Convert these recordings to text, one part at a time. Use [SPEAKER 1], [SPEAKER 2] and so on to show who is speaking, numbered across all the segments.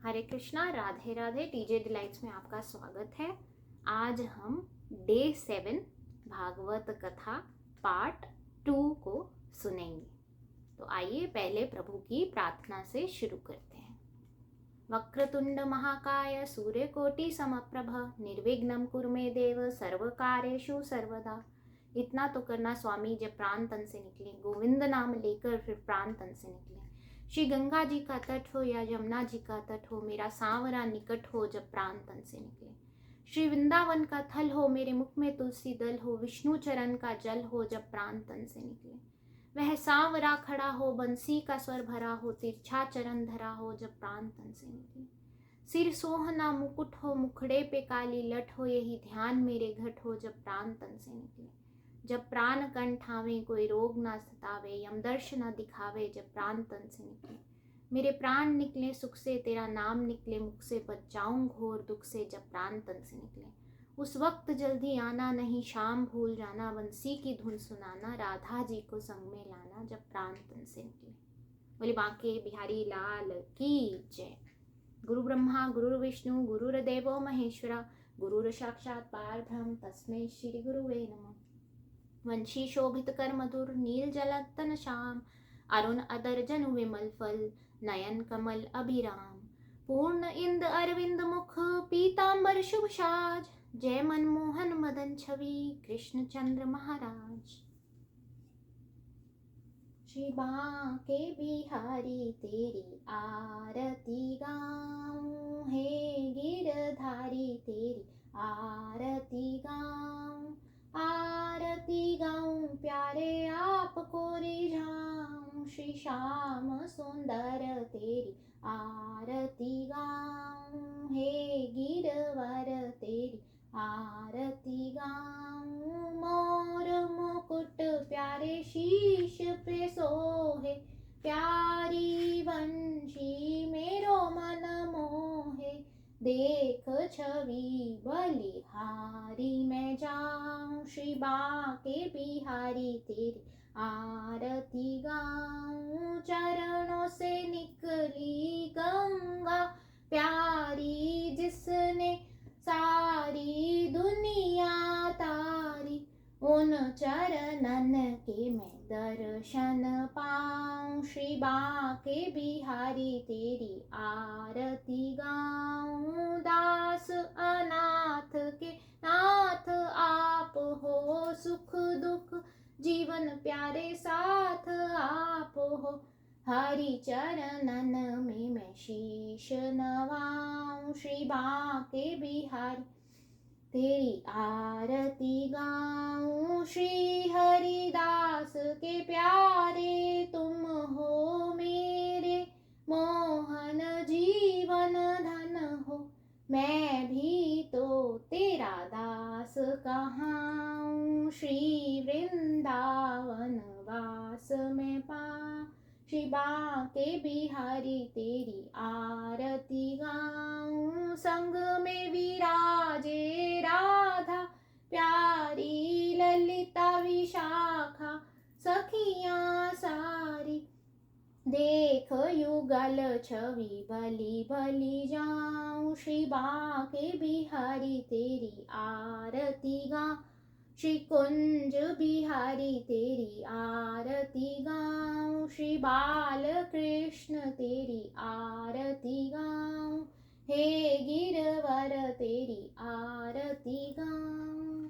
[SPEAKER 1] हरे Krishna, Radhe Radhe. TJ delights में आपका स्वागत है। आज हम डे 7 भागवत कथा पार्ट 2 को सुनेंगे। तो आइए पहले प्रभु की प्रार्थना से शुरू करते हैं। वक्रतुंड महाकाय सूर्यकोटि समप्रभ निर्विघ्नं कुरु मे देव सर्वकार्येषु सर्वदा। इतना तो करना स्वामी जब प्राण तन से निकले, गोविंद नाम लेकर फिर प्राण तन से निकले। श्री गंगा जी का तट हो या यमुना जी का तट हो, मेरा सांवरा निकट हो जब प्राण तन से निकले। श्री वृंदावन का थल हो, मेरे मुख में तुलसी दल हो, विष्णु चरण का जल हो जब प्राण तन से निकले। वह सांवरा खड़ा हो, बंसी का स्वर भरा हो, तिरछा चरण धरा हो जब प्राण तन से निकले। सिर सोहना मुकुट हो, मुखड़े पे काली लट हो, यही ध्यान मेरे घट हो जब प्राण तन से निकले। जब प्राण कंठावे, कोई रोग ना सतावे, यमदर्श न दिखावे जब प्राण तन से निकले। मेरे प्राण निकले सुख से, तेरा नाम निकले मुख से, बच जाऊं घोर दुख से जब प्राण तन से निकले। उस वक्त जल्दी आना, नहीं शाम भूल जाना, बंसी की धुन सुनाना, राधा जी को संग में लाना जब प्राण तन से निकले। बोले बांके बिहारी लाल की जय। गुरु ब्रह्मा गुरु विष्णु गुरुर्देवो महेश्वरा, गुरुर साक्षात् परब्रह्म तस्मै श्री गुरुवे नमः। वंशी शोभित कर मधुर नील जलतन श्याम, अरुण अदर जनु विमल फल नयन कमल अभिराम। पूर्ण इंद अरविंद मुख पीतांबर शुभ साज, जय मनमोहन मदन छवि कृष्ण चंद्र महाराज। श्री बांके बिहारी तेरी आरती गाऊं, हे गिरधारी तेरी आरती गाऊं। आरती गाऊं प्यारे आपको रिझाऊं, श्री श्याम सुंदर तेरी आरती गाऊं, हे गिरवर तेरी आरती गाऊं। मोर मुकुट प्यारे शीश पे सोहे, प्यारी वंशी मेरो मन मोहे। देख छवि बलिहारी मैं जाऊं, श्री बांके बिहारी तेरी आरती गाऊं। चरणों से निकली गंगा प्यारी, जिसने सारी दुनिया तारी, उन चरणन के मैं दर्शन पाऊं, श्री बांके बिहारी तेरी आरती गाऊं। दास अनाथ के नाथ आप हो, सुख दुख जीवन प्यारे साथ आप हो। हरि चरणन में मैं शीश नवाऊं, श्री बांके बिहारी तेरी आरती गाऊं। श्री हरिदास के प्यारे तुम हो मेरे, मोहन जीवन धन हो। मैं भी तो तेरा दास कहाऊं, श्री वृंदावन वास में पाऊं, श्री बांके बिहारी तेरी आरती गाऊं। संग में विराजे राधा प्यारी, ललिता विशाखा सखियां सारी। देख युगल छवि भली भली जाऊं, श्री बांके बिहारी तेरी आरती गाऊं। श्री कुंज बिहारी तेरी आरती गाऊं, श्री बाल कृष्ण तेरी आरती गाऊं, हे गिरवर तेरी आरती गाऊं।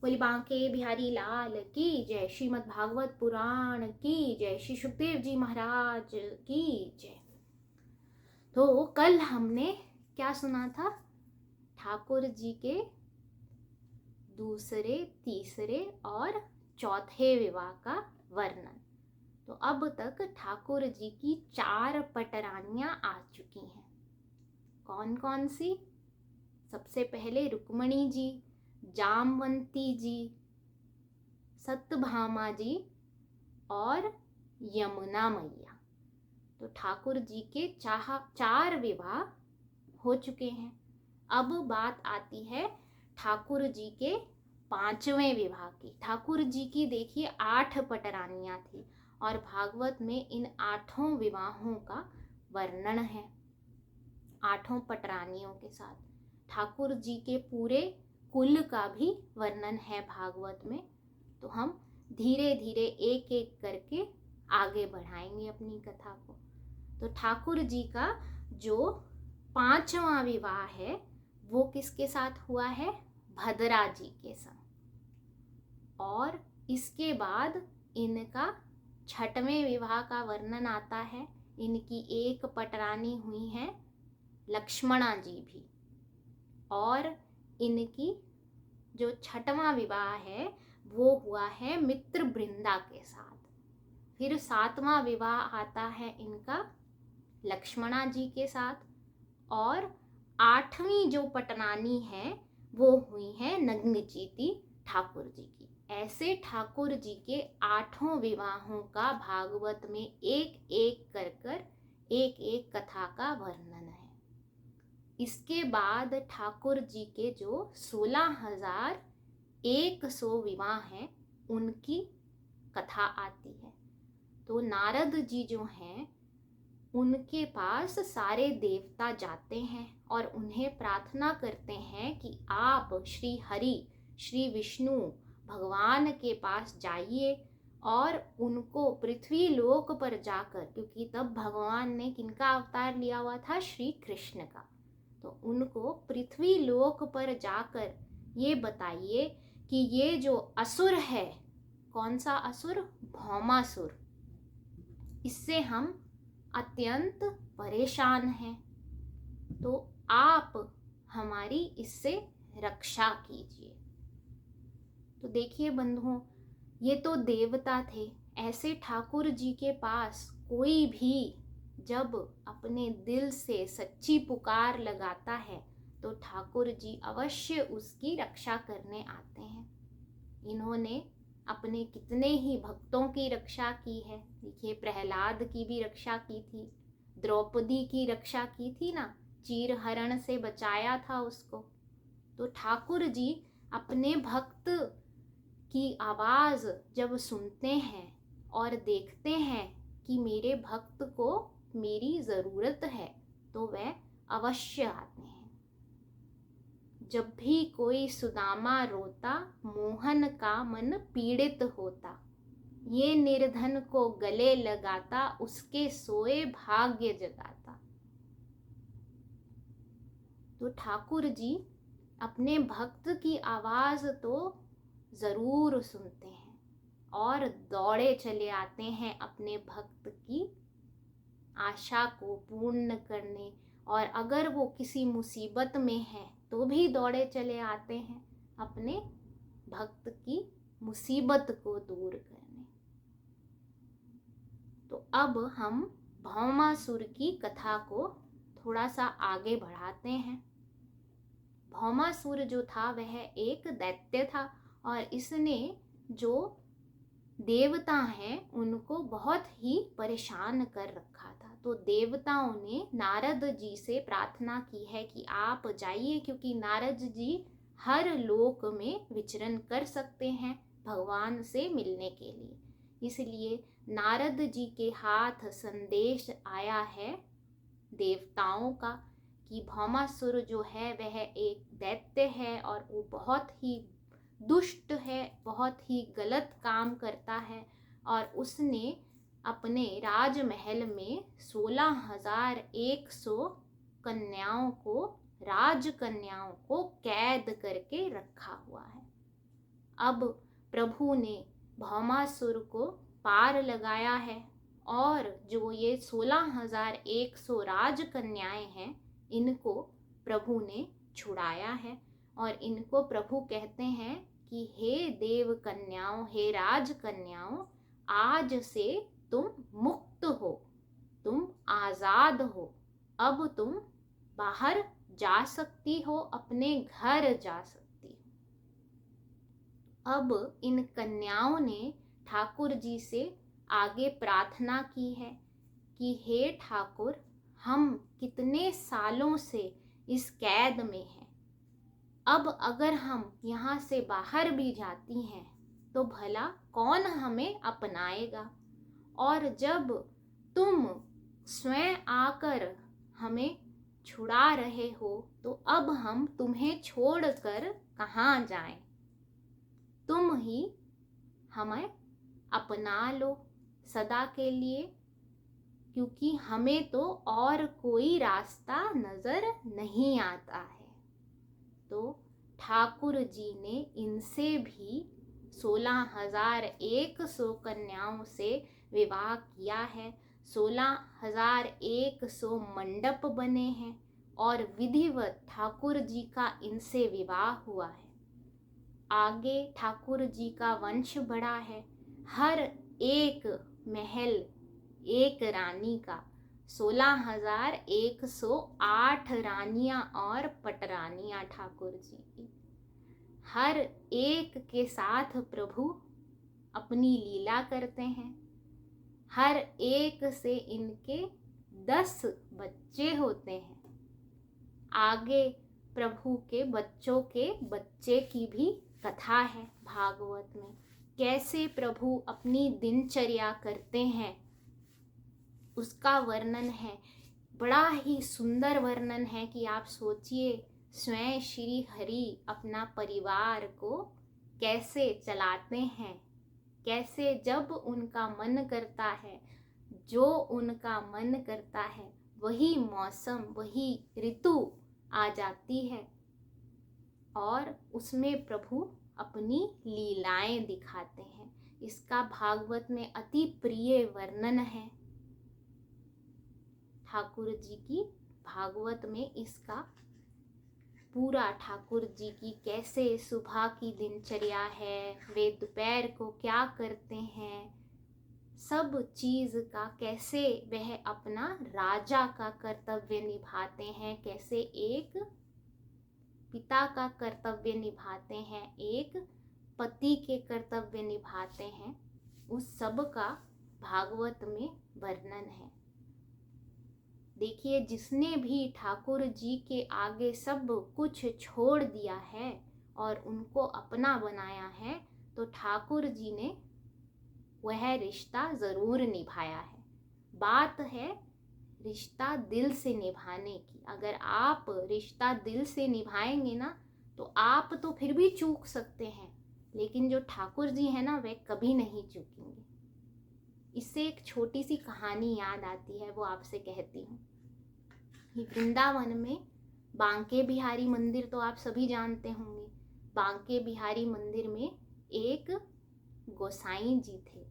[SPEAKER 1] बोली बांके बिहारी लाल की जय। श्रीमद् भागवत पुराण की जय। श्री सुखदेव जी महाराज की जय। तो कल हमने क्या सुना था? ठाकुर जी के दूसरे, तीसरे और चौथे विवाह का वर्णन। तो अब तक ठाकुर जी की 4 पटरानियां आ चुकी हैं। कौन कौन सी? सबसे पहले रुक्मणी जी, जामवंती जी, सत्यभामा जी और यमुना मैया। तो ठाकुर जी के 4 विवाह हो चुके हैं। अब बात आती है ठाकुर जी के 5वें विवाह की। ठाकुर जी की देखिए 8 पटरानियां थी और भागवत में इन 8 विवाहों का वर्णन है। 8 पटरानियों के साथ। ठाकुर जी के पूरे कुल का भी वर्णन है भागवत में। तो हम धीरे धीरे एक एक करके आगे बढ़ाएंगे अपनी कथा को। तो ठाकुर जी का जो 5वां विवाह है वो किसके साथ हुआ है? भद्रा जी के संग। और इसके बाद इनका 6वें विवाह का वर्णन आता है। इनकी एक पटरानी हुई है लक्ष्मणा जी भी। और इनकी जो 6वां विवाह है वो हुआ है मित्र वृंदा के साथ। फिर 7वां विवाह आता है इनका लक्ष्मणा जी के साथ। और 8वीं जो पटरानी है वो हुई है नग्नचीती ठाकुर जी की। ऐसे ठाकुर जी के 8 विवाहों का भागवत में एक एक कर एक एक कथा का वर्णन है। इसके बाद ठाकुर जी के जो 16,100 विवाह हैं उनकी कथा आती है। तो नारद जी जो हैं उनके पास सारे देवता जाते हैं और उन्हें प्रार्थना करते हैं कि आप श्री हरि, श्री विष्णु भगवान के पास जाइए और उनको पृथ्वी लोक पर जाकर, क्योंकि तब भगवान ने किनका अवतार लिया हुआ था? श्री कृष्ण का। तो उनको पृथ्वी लोक पर जाकर ये बताइए कि ये जो असुर है, कौन सा असुर? भौमासुर, इससे हम अत्यंत परेशान हैं, तो आप हमारी इससे रक्षा कीजिए। तो देखिए बंधुओं, ये तो देवता थे। ऐसे ठाकुर जी के पास कोई भी जब अपने दिल से सच्ची पुकार लगाता है तो ठाकुर जी अवश्य उसकी रक्षा करने आते हैं। इन्होंने अपने कितने ही भक्तों की रक्षा की है। देखिए, प्रहलाद की भी रक्षा की थी, द्रौपदी की रक्षा की थी ना, चीरहरण से बचाया था उसको। तो ठाकुर जी अपने भक्त की आवाज जब सुनते हैं और देखते हैं कि मेरे भक्त को मेरी जरूरत है, तो वह अवश्य आते हैं। जब भी कोई सुदामा रोता, मोहन का मन पीड़ित होता, ये निर्धन को गले लगाता, उसके सोए भाग्य जगाता। तो ठाकुर जी अपने भक्त की आवाज तो जरूर सुनते हैं और दौड़े चले आते हैं अपने भक्त की आशा को पूर्ण करने। और अगर वो किसी मुसीबत में है तो भी दौड़े चले आते हैं अपने भक्त की मुसीबत को दूर करने। तो अब हम भौमासुर की कथा को थोड़ा सा आगे बढ़ाते हैं। भौमासुर जो था वह एक दैत्य था और इसने जो देवता हैं उनको बहुत ही परेशान कर रखा था। तो देवताओं ने नारद जी से प्रार्थना की है कि आप जाइए, क्योंकि नारद जी हर लोक में विचरण कर सकते हैं भगवान से मिलने के लिए। इसलिए नारद जी के हाथ संदेश आया है देवताओं का कि भौमासुर जो है वह एक दैत्य है और वो बहुत ही दुष्ट है, बहुत ही गलत काम करता है। और उसने अपने राजमहल में 16,100 कन्याओं को, राजकन्याओं को कैद करके रखा हुआ है। अब प्रभु ने भौमासुर को पार लगाया है और जो ये 16,100 राजकन्याएं हैं इनको प्रभु ने छुड़ाया है। और इनको प्रभु कहते हैं कि हे देव कन्याओं, हे राजकन्याओं, आज से तुम मुक्त हो, तुम आजाद हो, अब तुम बाहर जा सकती हो, अपने घर जा सकती हो। अब इन कन्याओं ने ठाकुर जी से आगे प्रार्थना की है कि हे ठाकुर, हम कितने सालों से इस कैद में हैं, अब अगर हम यहाँ से बाहर भी जाती हैं तो भला कौन हमें अपनाएगा, और जब तुम स्वयं आकर हमें छुड़ा रहे हो, तो अब हम तुम्हें छोड़कर कहाँ जाएं? तुम ही हमें अपना लो सदा के लिए, क्योंकि हमें तो और कोई रास्ता नजर नहीं आता है। तो ठाकुर जी ने इनसे भी 16,100 कन्याओं से विवाह किया है। 16,100 मंडप बने हैं और विधिवत ठाकुर जी का इनसे विवाह हुआ है। आगे ठाकुर जी का वंश बढ़ा है। हर एक महल एक रानी का, 16,108 रानियां और पटरानियां ठाकुर जी की। हर एक के साथ प्रभु अपनी लीला करते हैं। हर एक से इनके 10 बच्चे होते हैं। आगे प्रभु के बच्चे की भी कथा है भागवत में। कैसे प्रभु अपनी दिनचर्या करते हैं उसका वर्णन है। बड़ा ही सुंदर वर्णन है कि आप सोचिए, स्वयं श्री हरि अपना परिवार को कैसे चलाते हैं, कैसे जब उनका मन करता है, जो उनका मन करता है वही मौसम, वही ऋतु आ जाती है और उसमें प्रभु अपनी लीलाएं दिखाते हैं। इसका भागवत में अति प्रिय वर्णन है। ठाकुर जी की भागवत में इसका पूरा, ठाकुर जी की कैसे सुबह की दिनचर्या है, वे दोपहर को क्या करते हैं, सब चीज का कैसे वह अपना राजा का कर्तव्य निभाते हैं, कैसे एक पिता का कर्तव्य निभाते हैं, एक पति के कर्तव्य निभाते हैं, उस सब का भागवत में वर्णन है। देखिए, जिसने भी ठाकुर जी के आगे सब कुछ छोड़ दिया है और उनको अपना बनाया है, तो ठाकुर जी ने वह रिश्ता जरूर निभाया है। बात है रिश्ता दिल से निभाने की। अगर आप रिश्ता दिल से निभाएंगे ना, तो आप तो फिर भी चूक सकते हैं, लेकिन जो ठाकुर जी है ना, वे कभी नहीं चूकेंगे। इससे एक छोटी सी कहानी याद आती है, वो आपसे कहती हूँ। वृंदावन में बांके बिहारी मंदिर तो आप सभी जानते होंगे। बांके बिहारी मंदिर में एक गोसाई जी थे।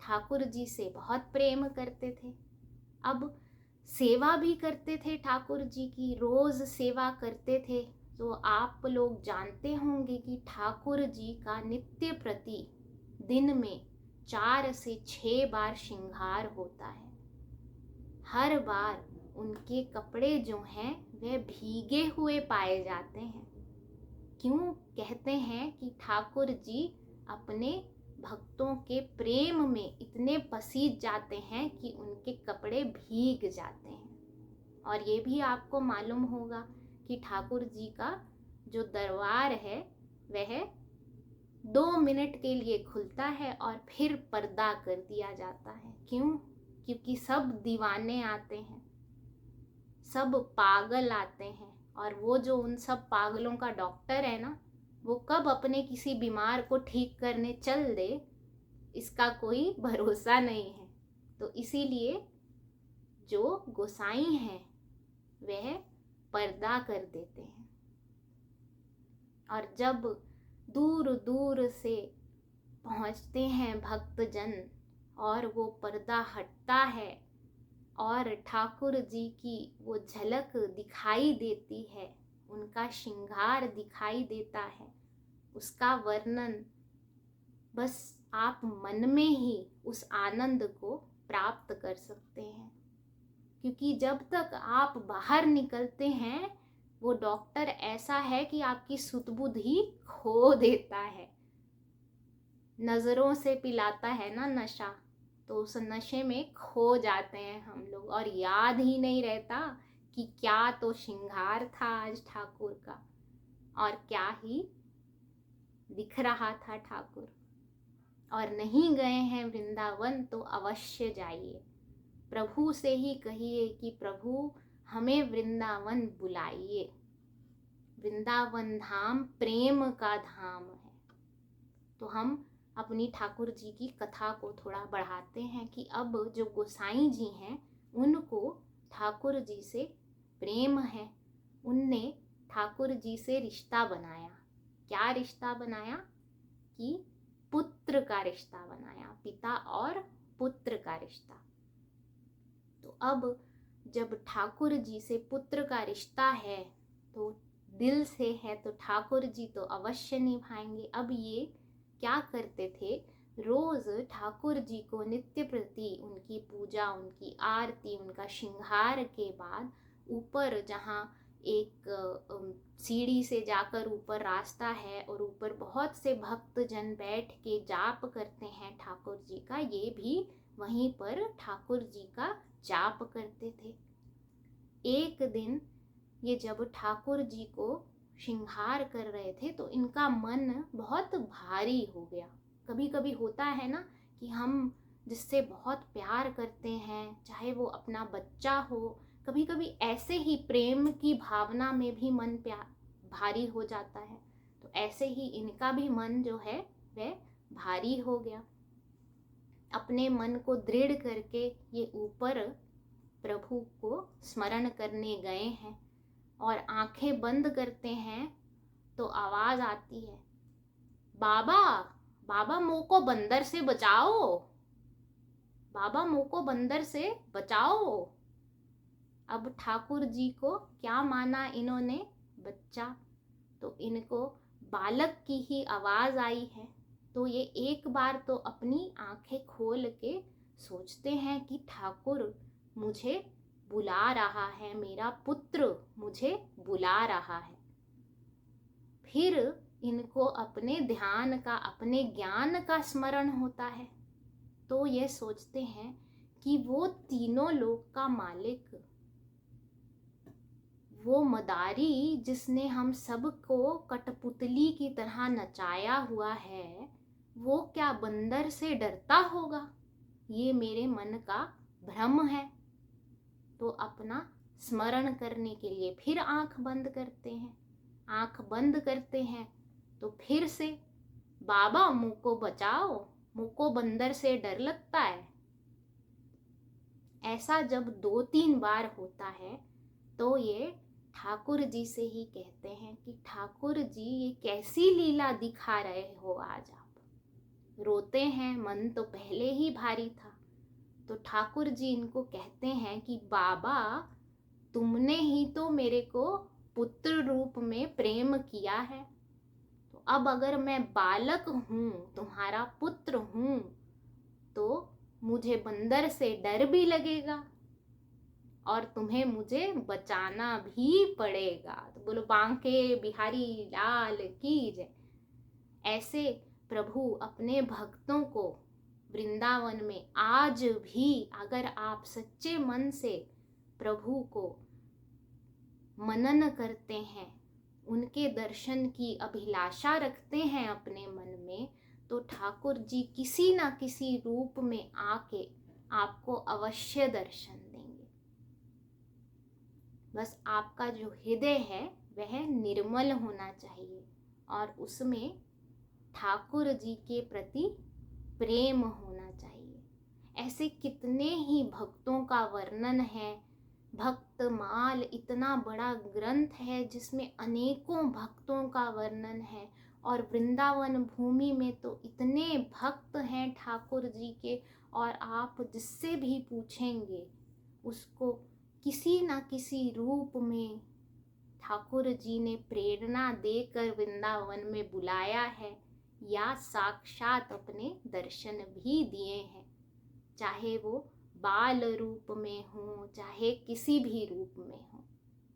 [SPEAKER 1] ठाकुर जी से बहुत प्रेम करते थे। अब सेवा भी करते थे ठाकुर जी की, रोज सेवा करते थे। तो आप लोग जानते होंगे कि ठाकुर जी का नित्य प्रति दिन में 4 से 6 बार श्रृंगार होता है। हर बार उनके कपड़े जो हैं वे भीगे हुए पाए जाते हैं। क्यों? कहते हैं कि ठाकुर जी अपने भक्तों के प्रेम में इतने पसीज जाते हैं कि उनके कपड़े भीग जाते हैं। और ये भी आपको मालूम होगा कि ठाकुर जी का जो दरबार है वह 2 मिनट के लिए खुलता है और फिर पर्दा कर दिया जाता है। क्यों? क्योंकि सब दीवाने आते हैं, सब पागल आते हैं, और वो जो उन सब पागलों का डॉक्टर है ना, वो कब अपने किसी बीमार को ठीक करने चल दे, इसका कोई भरोसा नहीं है। तो इसीलिए जो गोसाई हैं वह पर्दा कर देते हैं। और जब दूर दूर से पहुंचते हैं भक्तजन और वो पर्दा हटता है और ठाकुर जी की वो झलक दिखाई देती है, उनका श्रृंगार दिखाई देता है, उसका वर्णन बस आप मन में ही उस आनंद को प्राप्त कर सकते हैं। क्योंकि जब तक आप बाहर निकलते हैं, वो डॉक्टर ऐसा है कि आपकी सुध-बुध ही खो देता है। नजरों से पिलाता है ना नशा, तो उस नशे में खो जाते हैं हम लोग और याद ही नहीं रहता कि क्या तो श्रृंगार था आज ठाकुर का और क्या ही दिख रहा था ठाकुर। और नहीं गए हैं वृंदावन तो अवश्य जाइए। प्रभु से ही कहिए कि प्रभु हमें वृंदावन बुलाइए। वृंदावन धाम प्रेम का धाम है। तो हम अपनी ठाकुर जी की कथा को थोड़ा बढ़ाते हैं कि अब जो गोसाई जी हैं उनको ठाकुर जी से प्रेम है। उनने ठाकुर जी से रिश्ता बनाया। क्या रिश्ता बनाया? कि पुत्र का रिश्ता बनाया, पिता और पुत्र का रिश्ता। तो अब जब ठाकुर जी से पुत्र का रिश्ता है तो दिल से है, तो ठाकुर जी तो अवश्य निभाएंगे। अब ये क्या करते थे? रोज ठाकुर जी को नित्य प्रति उनकी पूजा, उनकी आरती, उनका श्रृंगार के बाद ऊपर जहाँ एक सीढ़ी से जाकर ऊपर रास्ता है और ऊपर बहुत से भक्त जन बैठ के जाप करते हैं ठाकुर जी का, ये भी वहीं पर ठाकुर जी का जाप करते थे। एक दिन ये जब ठाकुर जी को श्रृंगार कर रहे थे तो इनका मन बहुत भारी हो गया। कभी कभी होता है ना कि हम जिससे बहुत प्यार करते हैं, चाहे वो अपना बच्चा हो, कभी कभी ऐसे ही प्रेम की भावना में भी मन भारी हो जाता है। तो ऐसे ही इनका भी मन जो है वह भारी हो गया। अपने मन को दृढ़ करके ये ऊपर प्रभु को स्मरण करने गए हैं और आंखें बंद करते हैं तो आवाज आती है, बाबा बाबा मोको बंदर से बचाओ, बाबा मोको बंदर से बचाओ। अब ठाकुर जी को क्या माना इन्होंने? बच्चा। तो इनको बालक की ही आवाज आई है। तो ये एक बार तो अपनी आंखें खोल के सोचते हैं कि ठाकुर मुझे बुला रहा है, मेरा पुत्र मुझे बुला रहा है। फिर इनको अपने ध्यान का, अपने ज्ञान का स्मरण होता है। तो ये सोचते हैं कि वो तीनों लोक का मालिक, वो मदारी जिसने हम सबको कठपुतली की तरह नचाया हुआ है, वो क्या बंदर से डरता होगा? ये मेरे मन का भ्रम है। तो अपना स्मरण करने के लिए फिर आंख बंद करते हैं। आंख बंद करते हैं तो फिर से, बाबा मुझको बचाओ, मुझको बंदर से डर लगता है। ऐसा जब 2-3 बार होता है तो ये ठाकुर जी से ही कहते हैं कि ठाकुर जी ये कैसी लीला दिखा रहे हो आज आप। रोते हैं, मन तो पहले ही भारी था। तो ठाकुर जी इनको कहते हैं कि बाबा तुमने ही तो मेरे को पुत्र रूप में प्रेम किया है, तो अब अगर मैं बालक हूँ, तुम्हारा पुत्र हूँ, तो मुझे बंदर से डर भी लगेगा और तुम्हें मुझे बचाना भी पड़ेगा। तो बोलो बांके बिहारी लाल की जय। ऐसे प्रभु अपने भक्तों को वृंदावन में आज भी अगर आप सच्चे मन से प्रभु को मनन करते हैं, उनके दर्शन की अभिलाषा रखते हैं अपने मन में, तो ठाकुर जी किसी ना किसी रूप में आके आपको अवश्य दर्शन देंगे। बस आपका जो हृदय है वह निर्मल होना चाहिए और उसमें ठाकुर जी के प्रति प्रेम होना चाहिए। ऐसे कितने ही भक्तों का वर्णन है। भक्तमाल इतना बड़ा ग्रंथ है जिसमें अनेकों भक्तों का वर्णन है और वृंदावन भूमि में तो इतने भक्त हैं ठाकुर जी के, और आप जिससे भी पूछेंगे उसको किसी ना किसी रूप में ठाकुर जी ने प्रेरणा देकर वृंदावन में बुलाया है या साक्षात अपने दर्शन भी दिए हैं, चाहे वो बाल रूप में हो चाहे किसी भी रूप में हो।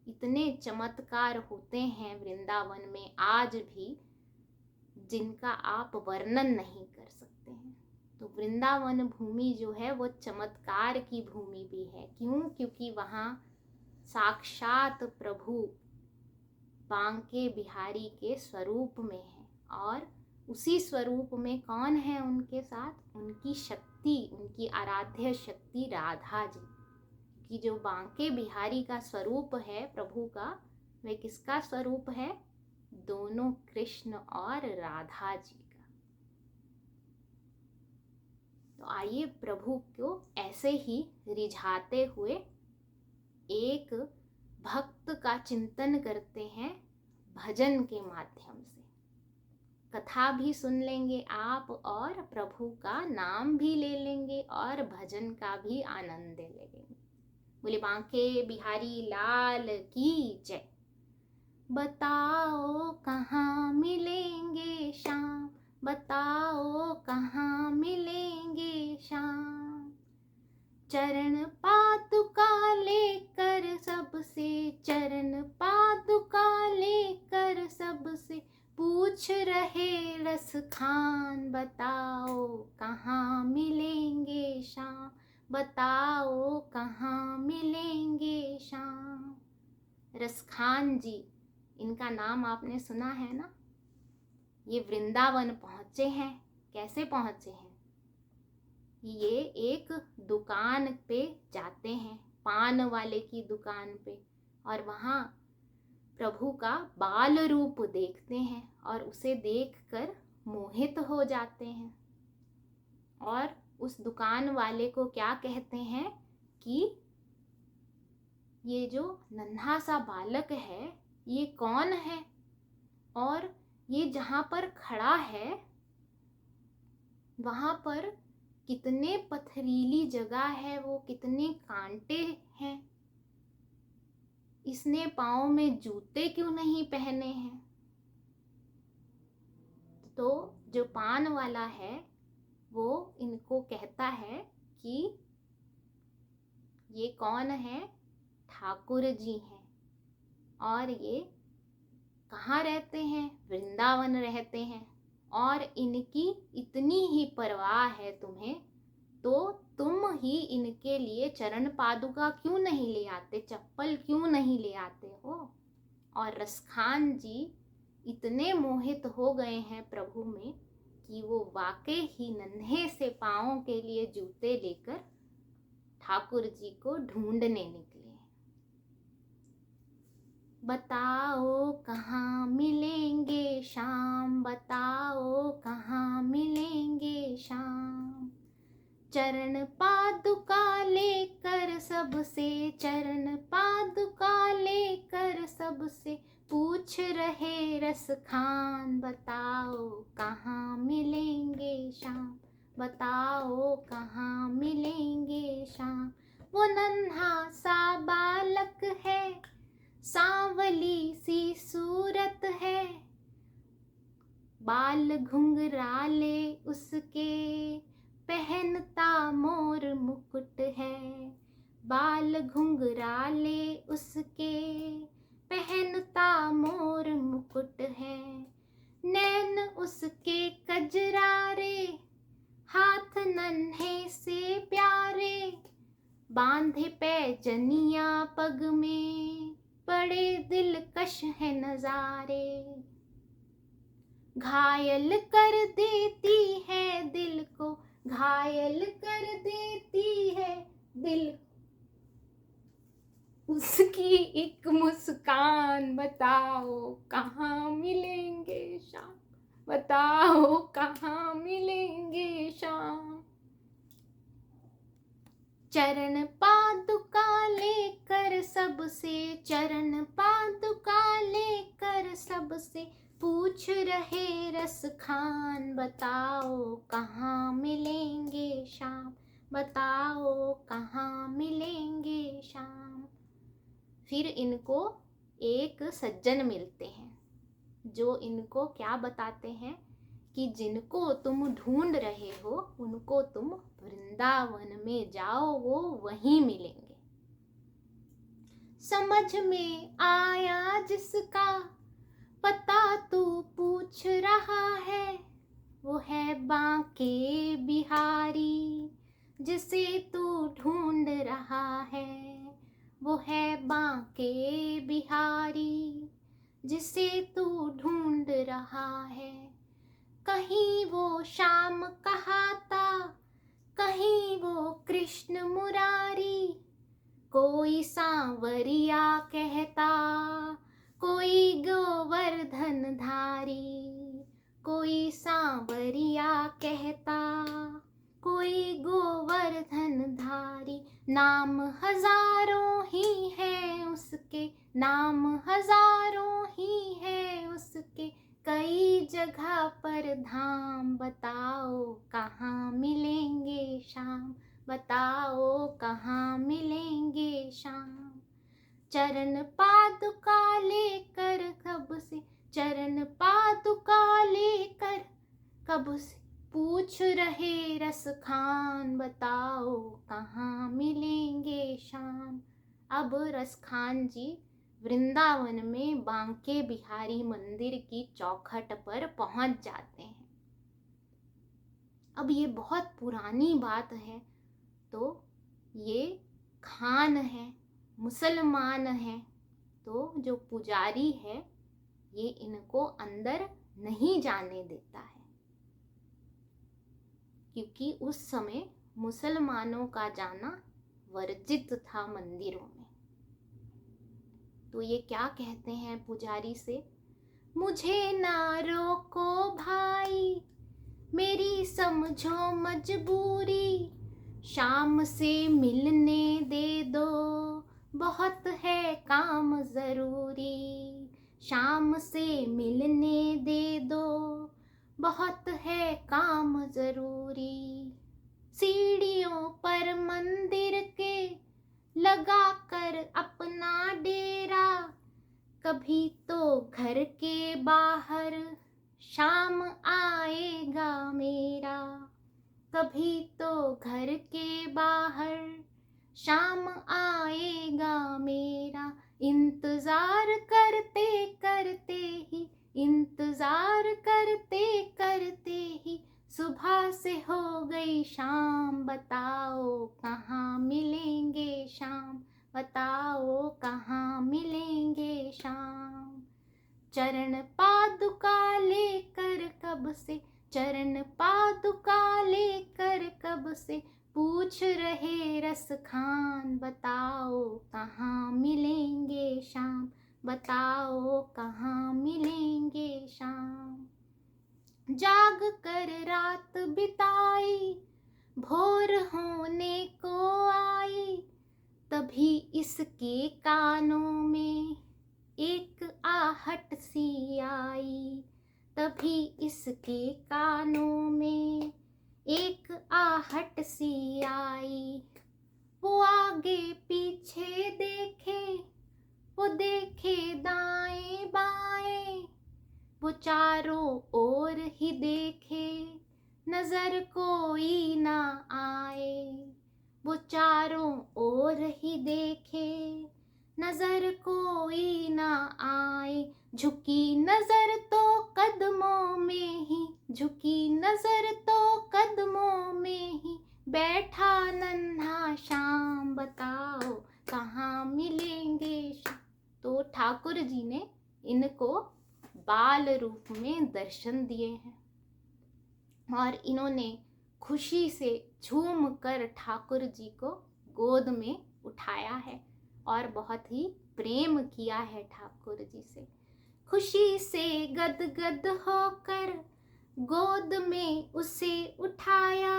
[SPEAKER 1] इतने चमत्कार होते हैं वृंदावन में आज भी जिनका आप वर्णन नहीं कर सकते हैं। तो वृंदावन भूमि जो है वो चमत्कार की भूमि भी है। क्यों? क्योंकि वहाँ साक्षात प्रभु बांके बिहारी के स्वरूप में है और उसी स्वरूप में कौन है उनके साथ? उनकी शक्ति, उनकी आराध्य शक्ति राधा जी। कि जो बांके बिहारी का स्वरूप है प्रभु का, वह किसका स्वरूप है? दोनों कृष्ण और राधा जी का। तो आइए प्रभु को ऐसे ही रिझाते हुए एक भक्त का चिंतन करते हैं भजन के माध्यम से। कथा भी सुन लेंगे आप और प्रभु का नाम भी ले लेंगे और भजन का भी आनंद ले लेंगे। बोले बांके बिहारी लाल की जय। बताओ कहाँ मिलेंगे शाम, बताओ कहाँ मिलेंगे शाम। चरण पादुका लेकर सबसे, चरण पादुका लेकर सबसे पूछ रहे रस खान। बताओ कहाँ मिलेंगे शाम, बताओ कहाँ मिलेंगे शाम। रस खान जी, इनका नाम आपने सुना है ना। ये वृंदावन पहुंचे हैं। कैसे पहुंचे हैं? ये एक दुकान पे जाते हैं, पान वाले की दुकान पे, और वहाँ प्रभु का बाल रूप देखते हैं और उसे देखकर मोहित हो जाते हैं। और उस दुकान वाले को क्या कहते हैं कि ये जो नन्हा सा बालक है ये कौन है, और ये जहाँ पर खड़ा है वहाँ पर कितने पथरीली जगह है, वो कितने कांटे हैं, इसने पाँव में जूते क्यों नहीं पहने हैं। तो जो पान वाला है वो इनको कहता है कि ये कौन है? ठाकुर जी हैं, और ये कहाँ रहते हैं? वृंदावन रहते हैं, और इनकी इतनी ही परवाह है तुम्हें, तो तुम ही इनके लिए चरण पादुका क्यों नहीं ले आते, चप्पल क्यों नहीं ले आते हो। और रसखान जी इतने मोहित हो गए हैं प्रभु में कि वो वाकई ही नन्हे से पाँव के लिए जूते लेकर ठाकुर जी को ढूंढने निकले। बताओ कहाँ मिलेंगे शाम, बताओ कहाँ मिलेंगे शाम। चरण पादुका लेकर सबसे, चरण पादुका लेकर सबसे पूछ रहे रस खान। बताओ कहाँ मिलेंगे शाम, बताओ कहाँ मिलेंगे शाम। वो नन्हा सा बालक है, सांवली सी सूरत है, बाल घुंघराले उसके, पहनता मोर मुकुट है। बाल घुंघराले उसके, पहनता मोर मुकुट है। नैन उसके कजरारे, हाथ नन्हे से प्यारे, बांधे पैजनिया पग में, बड़े दिलकश है नजारे। घायल कर देती है दिल को, घायल कर देती है दिल, उसकी एक मुस्कान। बताओ कहाँ मिलेंगे शाम, बताओ कहाँ मिलेंगे शाम। चरण पादुका लेकर सबसे, चरण पादुका लेकर सबसे पूछ रहे रस खान। बताओ कहाँ मिलेंगे शाम, बताओ कहाँ मिलेंगे शाम। फिर इनको एक सज्जन मिलते हैं जो इनको क्या बताते हैं कि जिनको तुम ढूंढ रहे हो उनको तुम वृंदावन में जाओ, वो वहीं मिलेंगे। समझ में आया जिसका पता तू पूछ रहा है, वो है बांके बिहारी जिसे तू ढूंढ रहा है। वो है बांके बिहारी जिसे तू ढूंढ रहा है। कहीं वो श्याम कहाता, कहीं वो कृष्ण मुरारी, कोई सांवरिया कहता, कोई गोवर्धन धारी। कोई सांवरिया कहता, कोई गोवर्धन धारी। नाम हजारों ही है उसके, नाम हजारों ही है उसके, कई जगह पर धाम। बताओ कहाँ मिलेंगे शाम, बताओ कहाँ मिलेंगे शाम। चरण पादुका लेकर कब से, चरण पादुका लेकर कब से, पूछ रहे रस खान। बताओ कहाँ मिलेंगे शाम। अब रस खान जी वृंदावन में बांके बिहारी मंदिर की चौखट पर पहुंच जाते हैं। अब ये बहुत पुरानी बात है, तो ये खान है, मुसलमान है, तो जो पुजारी है ये इनको अंदर नहीं जाने देता है, क्योंकि उस समय मुसलमानों का जाना वर्जित था मंदिरों में। तो ये क्या कहते हैं पुजारी से, मुझे ना रोको भाई, मेरी समझो मजबूरी। शाम से मिलने दे दो, बहुत है काम जरूरी। शाम से मिलने दे दो, बहुत है काम जरूरी। सीढ़ियों पर मंदिर के लगा कर अपना डेरा, कभी तो घर के बाहर शाम आएगा मेरा। कभी तो घर के बाहर शाम आएगा मेरा। इंतजार करते करते ही, इंतजार करते करते ही, सुबह से हो गई शाम। बताओ कहाँ मिलेंगे शाम, बताओ कहाँ मिलेंगे शाम। चरण पादुका लेकर कब से, चरण पादुका लेकर कब से, पूछ रहे रस खान। बताओ कहाँ मिलेंगे शाम, बताओ कहाँ मिलेंगे शाम। जाग कर रात बिताई, भोर होने को आई, तभी इसके कानों में एक आहट सी आई। तभी इसके कानों में एक आहट सी आई। वो आगे पीछे देखे, वो देखे दाएं बाएं, वो चारों ओर ही देखे, नजर कोई ना आए। वो चारों ओर ही देखे, नजर कोई ना आए। झुकी नजर तो कदमों में ही, झुकी नजर तो कदमों में ही, बैठा नन्हा श्याम। बताओ कहाँ मिलेंगे शाम। तो ठाकुर जी ने इनको बाल रूप में दर्शन दिए हैं और इन्होंने खुशी से झूम कर ठाकुर जी को गोद में उठाया है और बहुत ही प्रेम किया है ठाकुर जी से। खुशी से गदगद होकर गोद में उसे उठाया,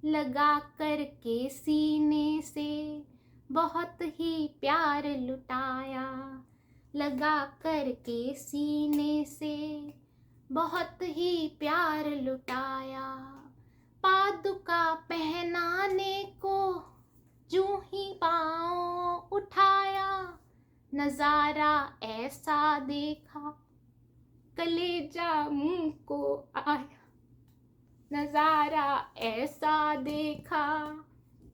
[SPEAKER 1] लगा कर के सीने से बहुत ही प्यार लुटाया। लगा कर के सीने से बहुत ही प्यार लुटाया। पादुका पहनाने को जूं ही पाँव उठाया, नजारा ऐसा देखा कलेजा मुंह को आया। नजारा ऐसा देखा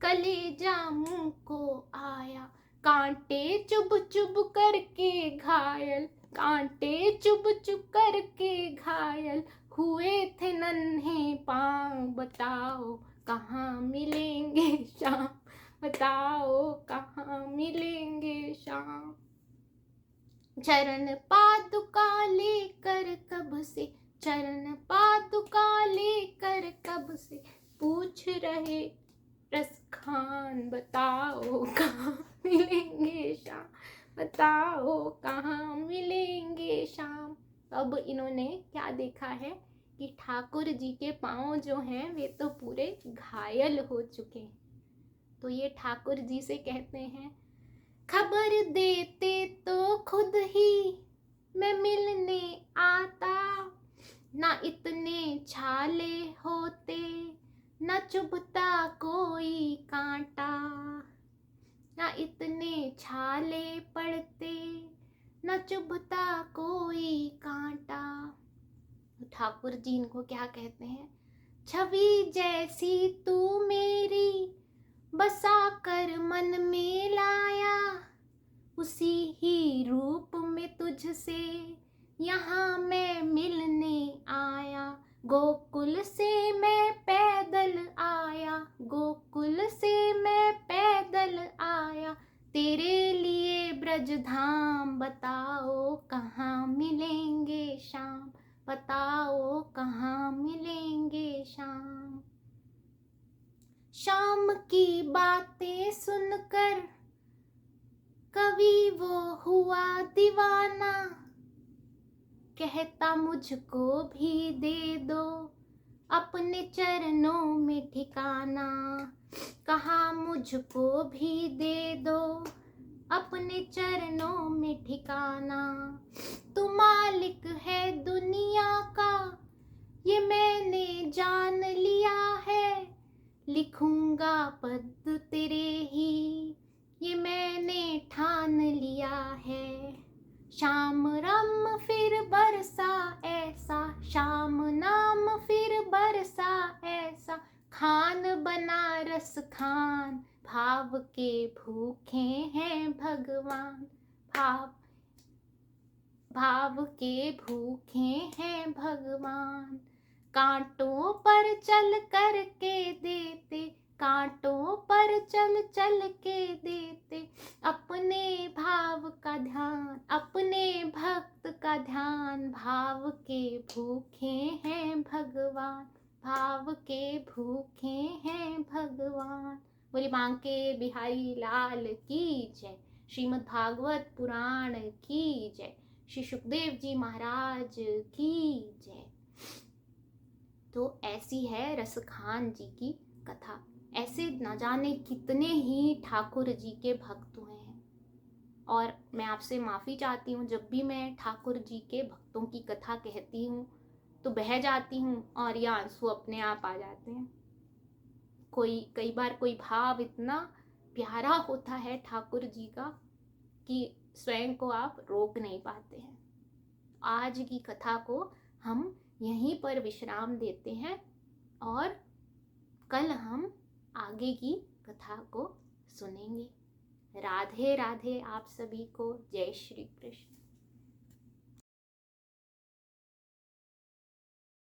[SPEAKER 1] कलेजा मुंह को आया। कांटे चुभ चुभ करके घायल, कांटे चुभ चुभ करके घायल हुए थे नन्हे पाँव। बताओ कहाँ मिलेंगे शाम, बताओ कहाँ मिलेंगे शाम। चरण पादुका लेकर कब से, चरण पादुका लेकर कब से, पूछ रहे रस खान। बताओ कहाँ मिलेंगे शाम, बताओ कहाँ मिलेंगे शाम। अब इन्होंने क्या देखा है कि ठाकुर जी के पाँव जो हैं वे तो पूरे घायल हो चुके हैं। तो ये ठाकुर जी से कहते हैं, खबर देते तो खुद ही मैं मिलने आता, ना इतने छाले होते, ना चुभता कोई कांटा, ना इतने छाले पड़ते, न चुभता कोई कांटा। ठाकुर जी इनको क्या कहते हैं, छवि जैसी तू मेरी बसा कर मन में लाया, उसी ही रूप में तुझसे यहाँ मैं मिलने आया। गोकुल से मैं पैदल आया, गोकुल से मैं पैदल आया, तेरे लिए ब्रज धाम, बताओ कहाँ मिलेंगे शाम, बताओ कहाँ मिलेंगे शाम। शाम की बातें सुनकर कवि वो हुआ दीवाना, कहता मुझको भी दे दो अपने चरणों में ठिकाना, कहा मुझको भी दे दो अपने चरणों में ठिकाना। तू मालिक है दुनिया का ये मैंने जान लिया है, लिखूंगा पद तेरे ही ये मैंने ठान लिया है। शाम राम फिर बरसा ऐसा, शाम नाम फिर बरसा ऐसा, खान बनारस खान, भाव के भूखे हैं भगवान, भाव के भूखे हैं भगवान। कांटों पर चल कर के देते, कांटों पर चल चल के देते, अपने भाव का ध्यान, अपने भक्त का ध्यान, भाव के भूखे हैं भगवान, भाव के भूखे हैं भगवान। बोली बांके बिहारी लाल की जय, श्रीमद् भागवत पुराण की जय, श्री सुखदेव जी महाराज की जय। तो ऐसी है रसखान जी की कथा। ऐसे न जाने कितने ही ठाकुर जी के भक्त हुए हैं, और मैं आपसे माफ़ी चाहती हूँ जब भी मैं ठाकुर जी के भक्तों की कथा कहती हूँ तो बह जाती हूँ और ये आंसू अपने आप आ जाते हैं। कई बार कोई भाव इतना प्यारा होता है ठाकुर जी का कि स्वयं को आप रोक नहीं पाते हैं। आज की कथा को हम यहीं पर विश्राम देते हैं और कल हम आगे की कथा को सुनेंगे। राधे राधे आप सभी को, जय श्री कृष्ण।